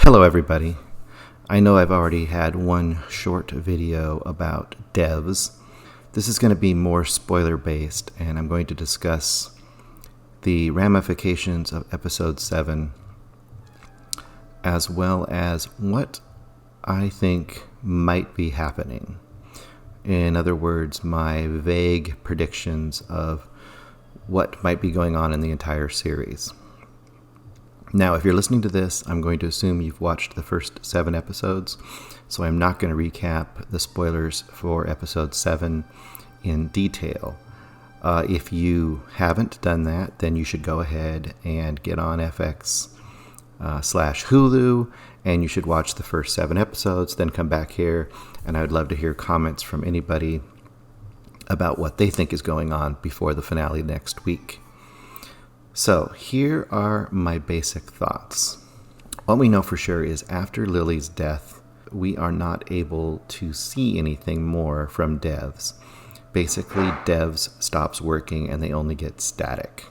Hello everybody. I know I've already had one short video about DEVS. This is going to be more spoiler based, and I'm going to discuss the ramifications of episode 7 as well as what I think might be happening. In other words, my vague predictions of what might be going on in the entire series. Now, if you're listening to this, I'm going to assume you've watched the first 7 episodes, so I'm not going to recap the spoilers for episode 7 in detail. If you haven't done that, then you should go ahead and get on FX/Hulu, and you should watch the first 7 episodes, then come back here, and I would love to hear comments from anybody about what they think is going on before the finale next week. So, here are my basic thoughts. What we know for sure is after Lily's death, we are not able to see anything more from DEVS. Basically, DEVS stops working and they only get static.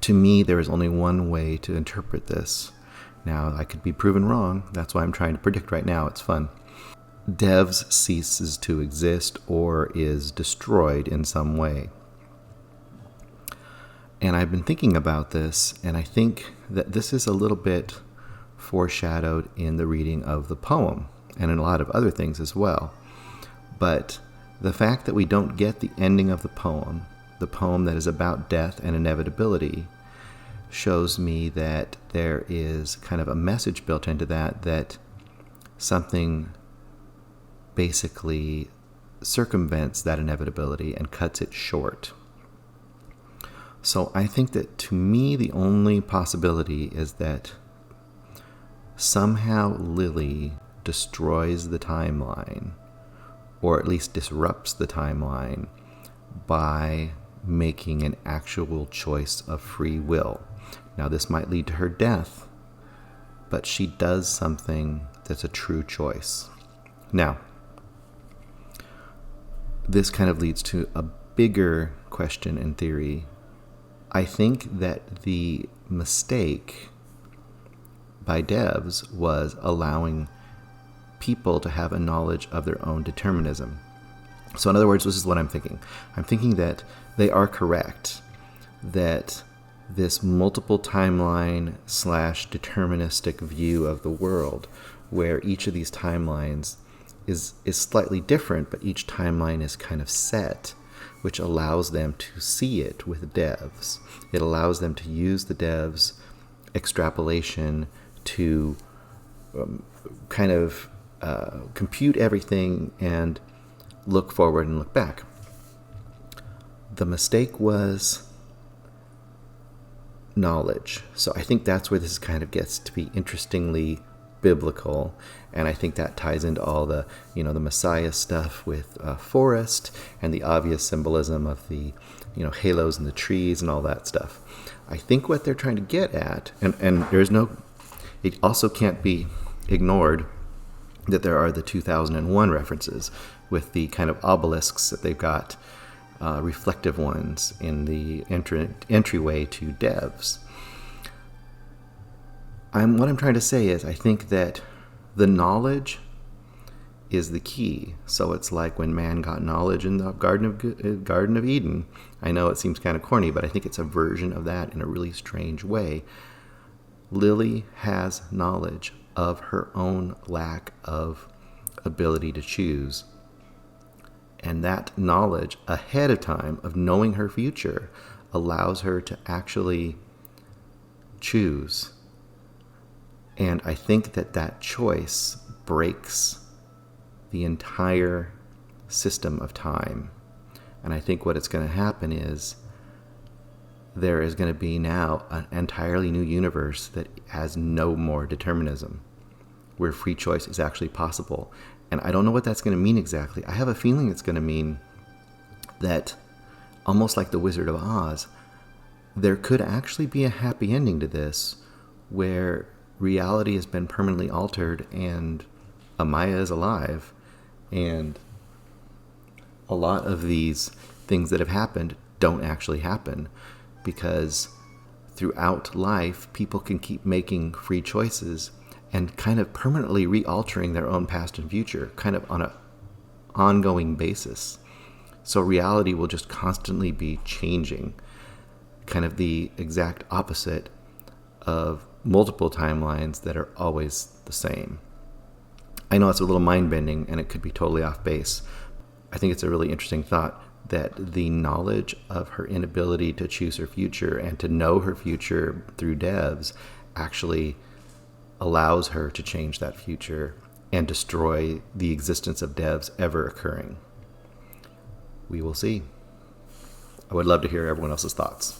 To me, there is only one way to interpret this. Now, I could be proven wrong. That's why I'm trying to predict right now. It's fun. DEVS ceases to exist or is destroyed in some way. And I've been thinking about this, and I think that this is a little bit foreshadowed in the reading of the poem, and in a lot of other things as well. But the fact that we don't get the ending of the poem that is about death and inevitability, shows me that there is kind of a message built into that something basically circumvents that inevitability and cuts it short. So I think that, to me, the only possibility is that somehow Lily destroys the timeline, or at least disrupts the timeline, by making an actual choice of free will. Now, this might lead to her death, but she does something that's a true choice. Now, this kind of leads to a bigger question in theory. I think that the mistake by DEVS was allowing people to have a knowledge of their own determinism. So in other words, this is what I'm thinking. I'm thinking that they are correct, that this multiple timeline / deterministic view of the world, where each of these timelines is slightly different, but each timeline is kind of set, which allows them to see it with DEVS. It allows them to use the DEVS extrapolation to compute everything and look forward and look back. The mistake was knowledge. So I think that's where this kind of gets to be interestingly biblical, and I think that ties into all the Messiah stuff with forest and the obvious symbolism of the halos and the trees and all that stuff. I think what they're trying to get at, and it also can't be ignored that there are the 2001 references with the kind of obelisks that they've got, reflective ones in the entryway to DEVS. What I'm trying to say is I think that the knowledge is the key. So it's like when man got knowledge in the Garden of Eden. I know it seems kind of corny, but I think it's a version of that in a really strange way. Lily has knowledge of her own lack of ability to choose. And that knowledge ahead of time of knowing her future allows her to actually choose. And I think that choice breaks the entire system of time. And I think what it's going to happen is there is going to be now an entirely new universe that has no more determinism, where free choice is actually possible. And I don't know what that's going to mean exactly. I have a feeling it's going to mean that, almost like the Wizard of Oz, there could actually be a happy ending to this, where reality has been permanently altered and Amaya is alive, and a lot of these things that have happened don't actually happen, because throughout life people can keep making free choices and kind of permanently re-altering their own past and future, kind of on an ongoing basis. So reality will just constantly be changing, kind of the exact opposite of multiple timelines that are always the same. I know it's a little mind-bending and it could be totally off base. I think it's a really interesting thought that the knowledge of her inability to choose her future and to know her future through DEVS actually allows her to change that future and destroy the existence of DEVS ever occurring. We will see. I would love to hear everyone else's thoughts.